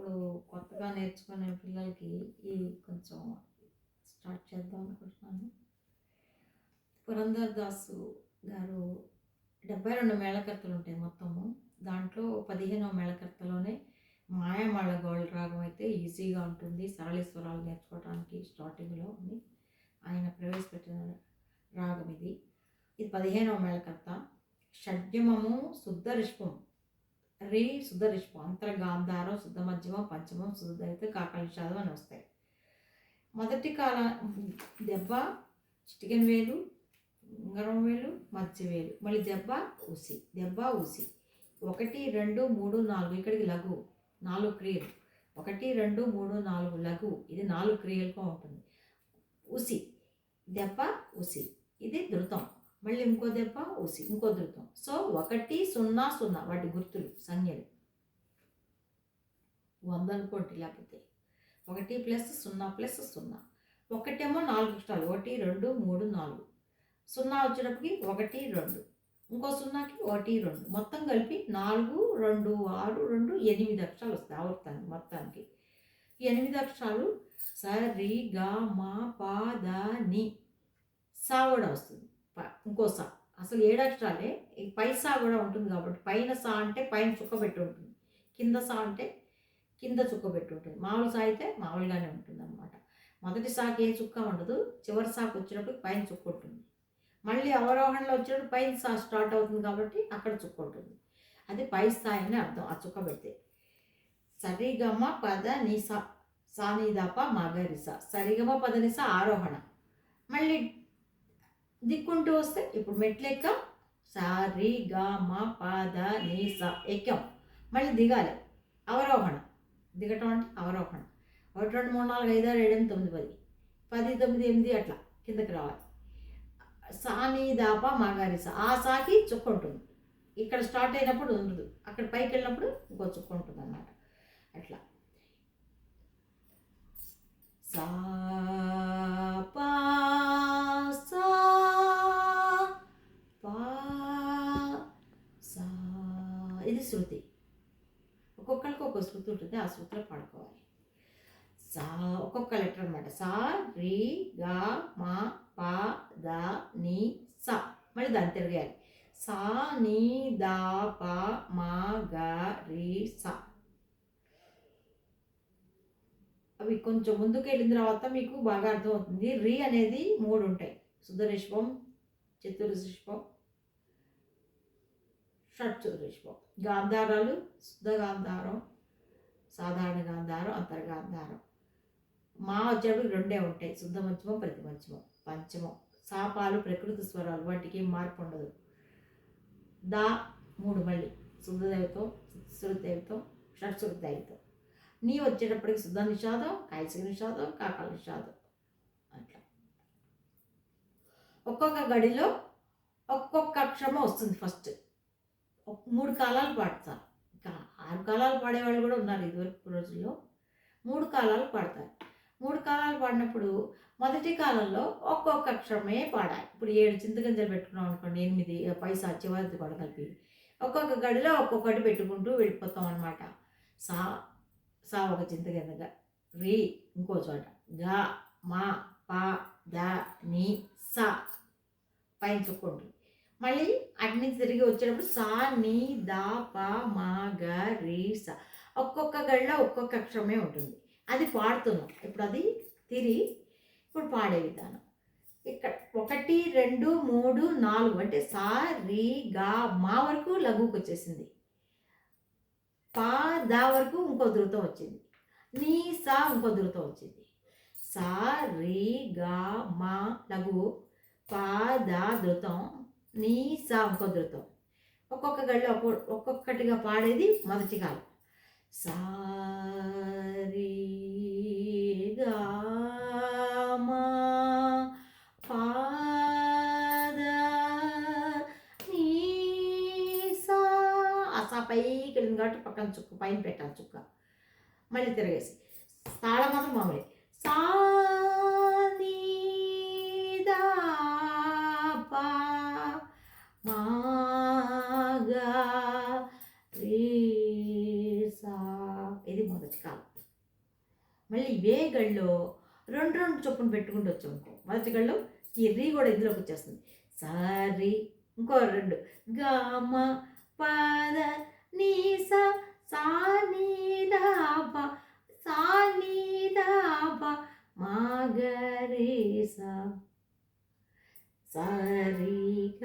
ఇప్పుడు కొత్తగా నేర్చుకునే పిల్లలకి ఈ కొంచెం స్టార్ట్ చేద్దాం అనుకుంటున్నాను. పురంధర్దాసు గారు 72 మేళకర్తలు ఉంటాయి మొత్తము. దాంట్లో 15వ మేళకర్తలోనే మాయామాళ గౌళ రాగం అయితే ఈజీగా ఉంటుంది. సరళీస్వరాలు నేర్చుకోవడానికి స్టార్టింగ్లో ఉంది. ఆయన ప్రవేశపెట్టిన రాగం ఇది. ఇది 15వ మేళకర్త. షడ్జమము శుద్ధ రిష్పం, రీ శుద్ధ రిష్పం, అంతర్గాంధారం, శుద్ధ మధ్యమం, పంచమం, శుద్ధ దళిత, కాకల నిషాదం అని వస్తాయి. మొదటి కాల దెబ్బ, చిటికెన్ వేలు, ఉంగరం వేలు, మధ్య వేలు, మళ్ళీ దెబ్బ ఊసి, దెబ్బ ఊసి, 1 2 3 4 ఇక్కడికి లఘు 4 క్రియలు, 1 2 3 4 లఘు, ఇది 4 క్రియలుగా ఉంటుంది. ఊసి, దెబ్బ ఊసి, ఇది ధృతం, మళ్ళీ ఇంకో దెబ్బ ఊసి, ఇంకో ధృతం. సో 1 0 0 వాటి గుర్తులు సంఖ్యలు 100 అనుకోండి, లేకపోతే 1 + 0 + 0. ఒకటేమో 4 అక్షరాలు, 1 2 3 4. 0 వచ్చేటప్పటికి 1 2, ఇంకో 0కి 1 2, మొత్తం కలిపి 4 2 6 2 8 అక్షరాలు వస్తాయి ఆవర్తానికి మొత్తానికి. ఈ 8 అక్షరాలు స రి గ మ ప ద ని, సా కూడా వస్తుంది, ఇంకో సా. అసలు 7 అక్షరాలే. ఈ పై సా కూడా ఉంటుంది కాబట్టి పైన సా అంటే పైన చుక్క పెట్టి ఉంటుంది, కింద సా అంటే కింద చుక్క పెట్టి ఉంటుంది. మామూలు సా అయితే మామూలుగానే ఉంటుంది అనమాట. మొదటి సాకి ఏ చుక్క ఉండదు, చివరి సాకు వచ్చినప్పుడు పైన చుక్క ఉంటుంది. మళ్ళీ అవరోహణలో వచ్చినప్పుడు పైన సా స్టార్ట్ అవుతుంది కాబట్టి అక్కడ చుక్క ఉంటుంది. అది పై స్థాయి అని అర్థం ఆ చుక్క పెడితే. సరిగమ పద నిస, సానిదప మగరిస, సరిగమ పద నిస ఆరోహణ. మళ్ళీ దిక్కుంటూ వస్తే ఇప్పుడు మెట్లెక్క సరి గ మ పద నిస ఎక్కం, మళ్ళీ దిగాలి అవరోహణ. దిగటం అంటే అవరోహణ. 1 2 3 4 5 6 7 8 9 10 10 9 8 అట్లా కిందకి రావాలి. సాని దాప మగారిస, ఆ సాకి చుక్క ఉంటుంది. ఇక్కడ స్టార్ట్ అయినప్పుడు ఉండదు, అక్కడ పైకి వెళ్ళినప్పుడు ఇంకో చుక్క ఉంటుంది అన్నమాట. అట్లా సా పా సా పా సా, ఇది శృతి. ఒక్కొక్కరికి ఒక్కొక్క శృతి ఉంటుంది, ఆ శృతిలో పాడుకోవాలి. సా ఒక్కొక్క లెటర్ అనమాట. సా రి గ మ ప ద ని సా, మళ్ళీ దాన్ని తిరగాలి. సా ని ద ప మ గ రి సా. అవి కొంచెం ముందుకు వెళ్ళిన తర్వాత మీకు బాగా అర్థమవుతుంది. రి అనేది 3 ఉంటాయి, శుద్ధరిష్పం, చతుర్రిష్పం, షట్చతురిష్పం. గాంధారాలు శుద్ధ గాంధారం, సాధారణ గాంధారం, అంతర్గాంధారం. మా వచ్చేటప్పుడు 2 ఉంటాయి, శుద్ధ మధ్యమం, ప్రతి మధ్యమం, పంచమం. సాపాలు ప్రకృతి స్వరాలు, వాటికి ఏం మార్పు ఉండదు. దా 3 మళ్ళీ శుద్ధ దైవతం, శృతి దైవతం, షట్శృతి దైవతం. నీ వచ్చేటప్పటికి శుద్ధ నిషాదం, కాయసిక నిషాదం, కాకాల నిషాదం. అట్లా ఒక్కొక్క గడిలో ఒక్కొక్క అక్షరము వస్తుంది. ఫస్ట్ 3 కాలాలు పాడతారు. ఇంకా 6 కాలాలు పాడేవాళ్ళు కూడా ఉన్నారు ఇదివరకు రోజుల్లో. 3 కాలాలు పాడతారు. 3 కాలాలు పాడినప్పుడు మొదటి కాలంలో ఒక్కొక్క అక్షరమే పాడాలి. ఇప్పుడు 7 చింతగింజలు పెట్టుకున్నాం అనుకోండి, 8 పైసా చివరిది కూడా కలిపి ఒక్కొక్క గడిలో ఒక్కొక్కటి పెట్టుకుంటూ వెళ్ళిపోతాం అనమాట. సా సా ఒక చింతగింజగా, రి ఇంకో చోట, గ మా ప ద ని సా పైన చుక్కుంటుంది. మళ్ళీ అటు నుంచి తిరిగి వచ్చేటప్పుడు సా ని ద ప మ గ రి సా, ఒక్కొక్క గడిలో ఒక్కొక్క అక్షరమే ఉంటుంది. అది పాడుతున్నాం ఇప్పుడు. అది ఇప్పుడు పాడే విధానం. ఇక్కడ 1 2 3 4 అంటే సా రి గ మా వరకు లఘువుకి వచ్చేసింది, పా దా వరకు ఇంకో ధృతం వచ్చింది, నీ సా ఇంకో ధృతం వచ్చింది. సా రి గ మా లఘువు, పా దా ధృతం, నీ సా ఇంకో ధృతం. ఒక్కొక్క గడిలో ఒక్కొక్కటిగా పాడేది మొదటి కాలం. సా రి గ మ ప ద ని సా. ఆ సా పైకి వెళ్ళింది కాబట్టి పక్కన చుక్క పైన పెట్టాలి చుక్క. మళ్ళీ తిరగేసి తాళం మాత్రం మామూలే. సా ని ద ప మా గ రి సా, ఇది మొదటి కాలం. మళ్ళీ ఇవే గళ్ళలో రెండు రెండు చొప్పున పెట్టుకుంటూ వచ్చాం అనుకో, మొదటి గళ్ళు ఈ రీ కూడా ఇందులోకి వచ్చేస్తుంది. సారీ, ఇంకో రెండు గమ పద నీ సా సా నీ దా ప సా నీ దా ప మా గ రే సా సరి గ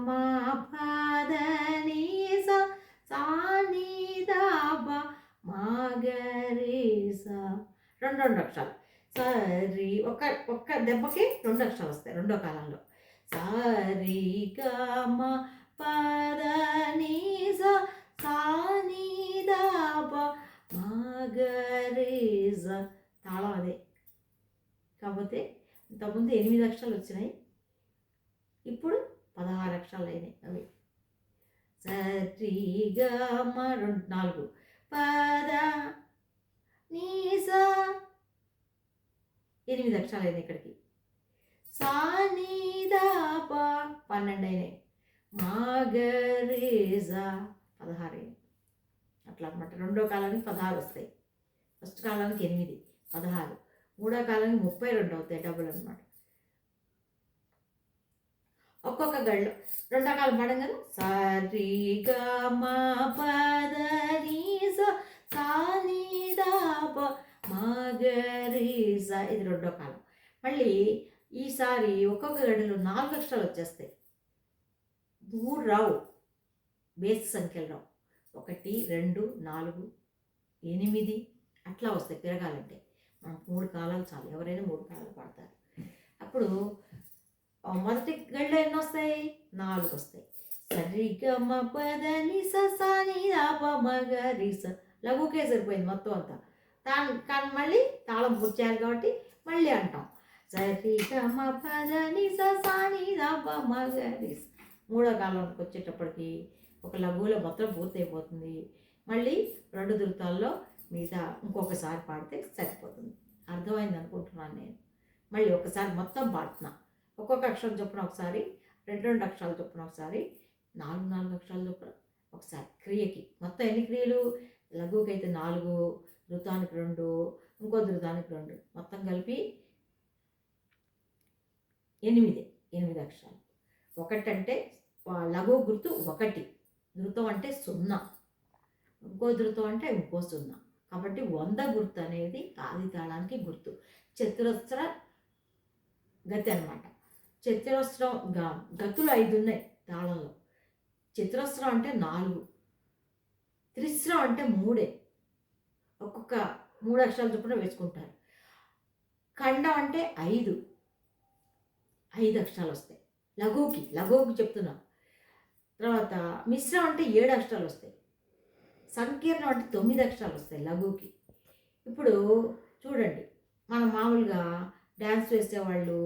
మా పద నీ సా సా నీ దా ప మా గ రే సా. రెండు రెండు అక్షరాలు. సరి ఒక్క దెబ్బకి రెండు అక్షరాలు వస్తాయి రెండో కాలంలో. సరి గ మ పద నీ సా సా నీ దా ప మా గ రే సా. తాళం అదే, కాకపోతే ఇంతకుముందు 8 అక్షరాలు వచ్చినాయి, ఇప్పుడు 16 అక్షరాలు అయినాయి అవి. సరి గ మ 4 పద నీ సా 8 అక్షరాలు అయినాయి ఇక్కడికి. సా నీ దా ప 12 అయినాయి. మా గ రే సా 16 అయినాయి. అట్లా అనమాట. రెండో కాలానికి 16 వస్తాయి, ఫస్ట్ కాలానికి 8, 16, మూడో కాలానికి 32 అవుతాయి, డబుల్ అనమాట. ఒక్కొక్క గళ్ళు రెండో కాలం పాడం కదా. సరి గ మ పద నీ సా సా నీ దా ప మా గ రే సా, ఇది రెండో కాలం. మళ్ళీ ఈసారి ఒక్కొక్క గడిలో 4 అక్షరాలు వచ్చేస్తాయి. 3 రావు, బేస్ సంఖ్యలు రావు. 1, 2, 4, 8 అట్లా వస్తాయి తిరగాలంటే. మనకు 3 కాలాలు చాలు, ఎవరైనా 3 కాలాలు పాడతారు. అప్పుడు మొదటి గడిలో ఎన్ని వస్తాయి? 4 వస్తాయి. సరి గ మ పద ని సా సా ని దా ప మ గ రి సా. లఘుకే సరిపోయింది మొత్తం అంతా. కానీ మళ్ళీ తాళం పూర్తి చేయాలి కాబట్టి మళ్ళీ అంటాం. సరి గ మ పద ని సా సా ని దా ప మ గ రి సా. మూడో కాలంకి వచ్చేటప్పటికి ఒక లఘువులో మొత్తం పూర్తయిపోతుంది. మళ్ళీ 2 ధృతాల్లో మిగతా ఇంకొకసారి పాడితే సరిపోతుంది. అర్థమైంది అనుకుంటున్నాను నేను. మళ్ళీ ఒకసారి మొత్తం పాడుతున్నా. ఒక్కొక్క అక్షరం చొప్పున ఒకసారి, 2 అక్షరాలు చొప్పున ఒకసారి, 4 అక్షరాల చొప్పున ఒకసారి. క్రియకి మొత్తం ఎన్ని క్రియలు? లఘువుకి అయితే 4, ధృతానికి 2, ఇంకో ధృతానికి 2, మొత్తం కలిపి 8 అక్షరాలు. 1 అంటే లఘువు గుర్తు 1, ధృతం అంటే 0, ఇంకో ధృతం అంటే ఇంకో 0. కాబట్టి 100 గుర్తు అనేది ఆది తాళానికి గుర్తు. చతురస్ర గతి అనమాట. చతురస్రం గతులు 5 ఉన్నాయి తాళంలో. చతురస్రం అంటే 4, త్రిస్రం అంటే 3, ఒక్కొక్క 3 అక్షరాల చొప్పున వేసుకుంటారు. ఖండం అంటే 5 అక్షరాలు వస్తాయి లఘువుకి చెప్తున్నా. తర్వాత మిశ్రం అంటే 7 అక్షరాలు వస్తాయి. సంకీర్ణం అంటే 9 అక్షరాలు వస్తాయి లఘువుకి. ఇప్పుడు చూడండి, మనం మామూలుగా డ్యాన్స్ వేసేవాళ్ళు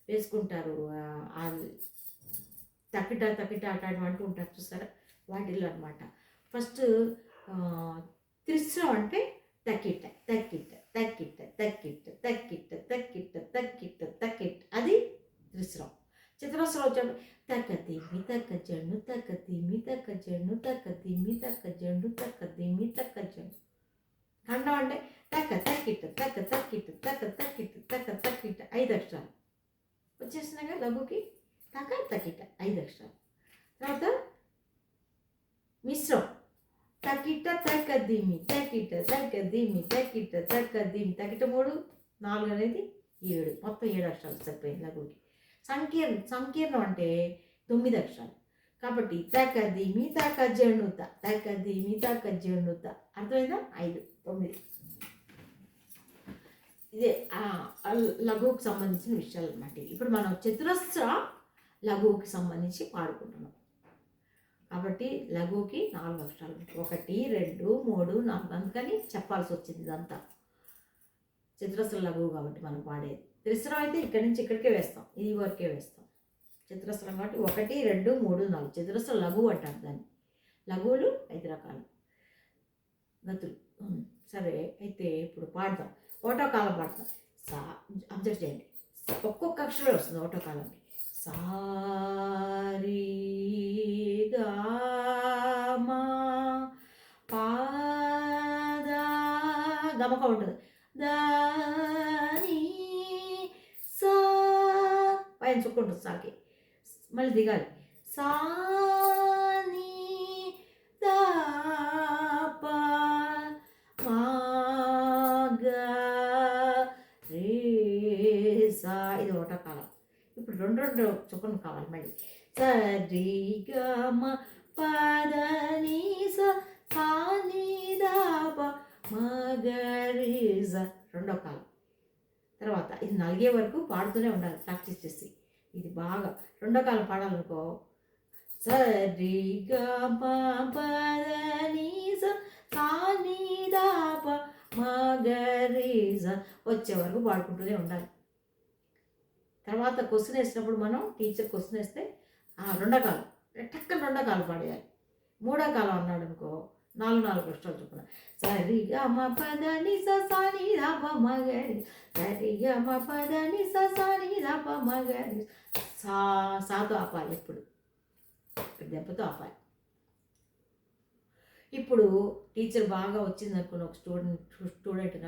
వేసుకుంటారు, తక్కిట అట్లాంటివి అంటూ ఉంటారు చూసారా, వాటిల్లో అనమాట. ఫస్ట్ త్రిస్రం అంటే తక్కిట తక్కిట తక్కిట తక్కిట తక్కిట తక్కిట తక్కిట తక్కిట, అది త్రిస్రం. చతురస్రం వచ్చాడు తక్కదిమి తక్క జండు తక్కదిమి తక్క జండు తక్కదిమి తక్క జండు తక్కదిమి తక్క జండు. ఖండం అంటే తక్క తక్కిట తక్క తక్కిట తక్క తక్కిట తక్క తక్కిట 5 అక్షరాలు వచ్చేసినాగా లఘుకి. తక్క తక్కిట 5 అక్షరాలు. తర్వాత మిశ్రం తక్కిట తక్కదిమి తక్కిట తక్కదిమి తక్కిట తక్కదిమి తక్కిట 3, 4 అనేది 7, మొత్తం 7 అక్షరాలు సరిపోయింది లఘుకి. సంకీర్ణం అంటే 9 అక్షరాలు. కాబట్టి తక్కదిమి తక్క జండుత తక్కదిమి తక్క జండుత. అర్థమైందా? 5, 9. ఇదే లఘువుకి సంబంధించిన విషయాలు అన్నమాట. ఇప్పుడు మనం చతురస్ర లఘువుకి సంబంధించి పాడుకుంటున్నాం. కాబట్టి లఘువుకి 4 అక్షరాలు, 1, 2, 3, 4, అందుకని చెప్పాల్సి వచ్చింది ఇదంతా. చతురస్ర లఘువు కాబట్టి మనం పాడేది. త్రిస్రం అయితే ఇక్కడి నుంచి ఇక్కడికే వేస్తాం, ఇది వరకే వేస్తాం. చతురస్రం కాబట్టి 1, 2, 3, 4 చతురస్ర లఘువు అంటారు దాన్ని. లఘువులు 5 రకాలు గతులు. సరే, అయితే ఇప్పుడు పాడదాం. ఒకటో కాలం పాడతాం. అబ్జర్వ్ చేయండి, ఒక్కొక్క అక్షరం వస్తుంది ఒకటో కాలంకి. సారీ గా మా పాదా గమక ఉంటుంది. దా నీ సా పైన చుక్క ఉంటుంది సాకి. మళ్ళీ దిగాలి. సా నీ దా పా మా గా రే సా. ఇది ఒకటో కాలం. ఇప్పుడు రెండు రెండు చుక్కలు కావాలి మళ్ళీ. సరి గ మ పద ని స సా ని ద ప మ గ రి స. రెండో కాలం. తర్వాత ఇది నలిగే వరకు పాడుతూనే ఉండాలి ప్రాక్టీస్ చేసి. ఇది బాగా రెండో కాలం పాడాలనుకో, సరి గ మ పద ని స సా ని ద ప మ గ రి స వచ్చే వరకు పాడుకుంటూనే ఉండాలి. తర్వాత క్వశ్చన్ వేసినప్పుడు మనం టీచర్ క్వశ్చన్ వేస్తే రెండో కాలం టక్కన రెండో కాలం పాడేయాలి. మూడో కాలం అన్నాడు అనుకో, 4 కష్టాలు చొప్పున. సరి గ మ పద ని స సా ని ద ప మ గ రి. సరి గ మ పద ని స సా ని ద ప మ గ రి. సాతో ఆపాలి. ఎప్పుడు దెబ్బతో ఆపాలి. ఇప్పుడు టీచర్ బాగా వచ్చిందనుకోండి, ఒక స్టూడెంట్ని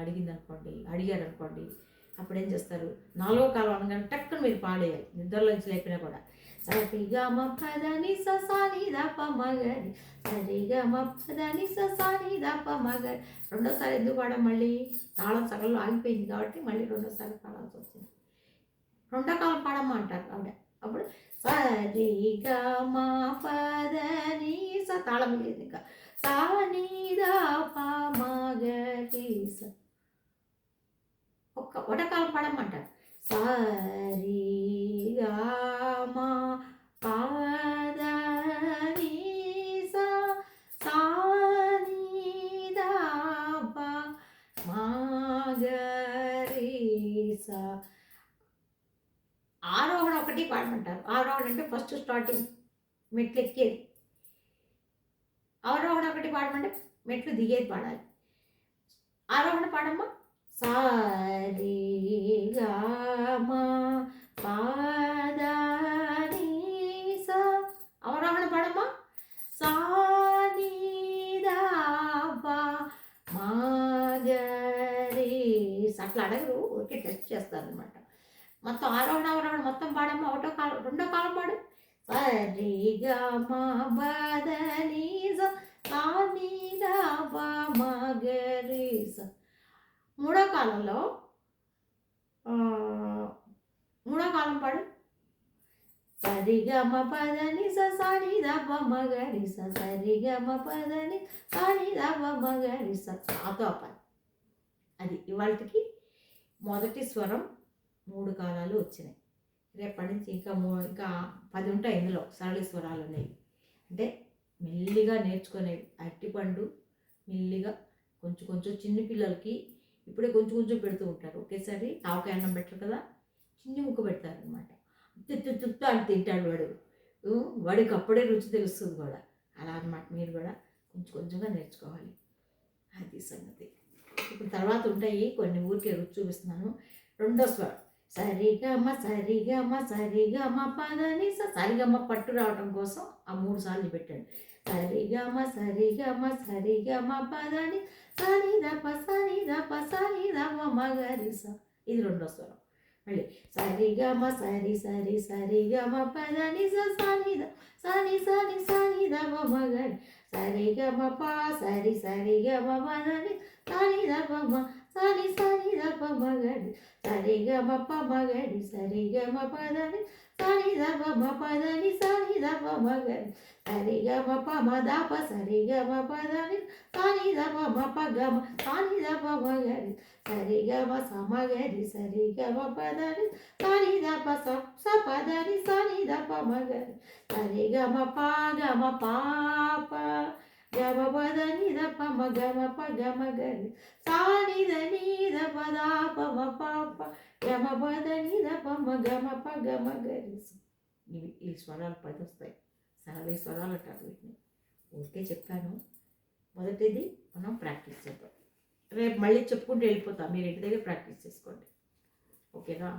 అడిగారు అనుకోండి, అప్పుడు ఏం చేస్తారు, 4వ కాలం అనగానే టక్కున మీరు పాడేయాలి, నిద్రలోంచి లేపినా కూడా. సరి గ మ పద ని స సా ని ద ప మ గ రి. సరి గ మ పద ని స సా ని ద ప మ గ రి. రెండోసారి ఎందుకు పాడాం, మళ్ళీ తాళం సగంలో ఆగిపోయింది కాబట్టి మళ్ళీ రెండోసారి పాడాల్సి వచ్చింది. రెండో కాలం పాడమ్మా అంటారు ఆవిడ. అప్పుడు సరి గ మ పద ని స తాళం లేదు ఇంకా, సా ని ద ప మ గ రి స. ఒకటో కాలం పాడమ్మంటారు. సరి గ మ పద ని స సా ని ద ప మ గ రి స. ఆరోహణ ఒకటి పాడమంటారు. ఆరోహణ అంటే ఫస్ట్ స్టార్టింగ్ మెట్లు ఎక్కేది. అవరోహణ ఒకటి పాడమంటే మెట్లు దిగేది పాడాలి. ఆరోహణ పాడమ్మా. సరి గ మ పద ని స. అవరోహణ పాడమ్మా. సా ని ద ప మ గ రి స. అట్లా అడగరు, ఊరికే టెస్ట్ చేస్తారనమాట. మొత్తం ఆరోహణ అవరోహణ మొత్తం పాడమ్మా. ఒకటో కాలం రెండో కాలం పాడు. సరి గ మ పద ని స సా ని ద ప మ గ రి స. మూడో కాలంలో మూడో కాలం పాడు. సరి గ మ పద ని స సా ని ద ప మ గ రి స. సరి గ మ పద ని సా ని ద ప మ గ రి స. సాతో ఆపాలి. అది ఇవాళకి మొదటి స్వరం 3 కాలాలు వచ్చినాయి. రేపటి నుంచి ఇంకా 10 ఉంటాయి ఇందులో సరళ స్వరాలు అనేవి. అంటే మెల్లిగా నేర్చుకునేవి. అరటిపండు మెల్లిగా కొంచెం కొంచెం చిన్న పిల్లలకి ఇప్పుడే కొంచెం కొంచెం పెడుతూ ఉంటారు. ఒకేసారి ఆవకాయ అన్నం పెట్టరు కదా, చిన్ని ముక్క పెడతారు అనమాట. తుత్తు అని తింటాడు వాడు. వాడికి అప్పుడే రుచి తెలుస్తుంది కూడా. అలా అనమాట మీరు కూడా కొంచెం కొంచెంగా నేర్చుకోవాలి. అది సంగతి. ఇప్పుడు తర్వాత ఉంటాయి కొన్ని, ఊరికే రుచి చూపిస్తున్నాను. రెండో స్వరం. సరిగమ సరిగమ సరిగమ పద ని స. సరిగమ పట్టు రావడం కోసం ఆ 3 సార్లు పెట్టాడు. సరిగమ సరిగమ సరిగమ పద ని స ని ద ప స ని ద ప స ని ద ప మ గ రి స. ఇది రెండో స్వరం. మళ్ళీ సరిగమ సరి సరి సరిగమ పద ని స స ని ద స ని స ని స ని ద ప మ గ రి. సరిగమ ప సరి సరిగమ పద ని స ని ద ప మ స ని ద ప మ గ రి. సరిగమ ప మ గ రి. సరిగమ పద ని స ని ద ప మ పద ని స ని ద ప మ గ రి. సరిగమ ప మ ద ప సరిగమ పద ని స ని ద ప మ ప గ మ స ని ద ప మ గ రి. సరిగమ స మ గ రి. సరిగమ పద ని స ని ద ప స స పద ని స ని ద ప మ గ రి. సరిగమ ప గ మ ప ప గ మ పద ని ద ప మ గ మ ప గ మ గ రి. సా ని ద ని ద ప ద ప మ ప ప గ మ పద ని ద ప మ గ మ ప గ మ గ రి. ఈ స్వరాలు 10 వస్తాయి. సరళ స్వరాలు అంటారు వీటిని. ఊరికే చెప్పాను. మొదటిది మనం ప్రాక్టీస్ చేద్దాం. రేపు మళ్ళీ చెప్పుకుంటూ వెళ్ళిపోతాం. మీరు ఇంటి దగ్గర ప్రాక్టీస్ చేసుకోండి. ఓకేనా?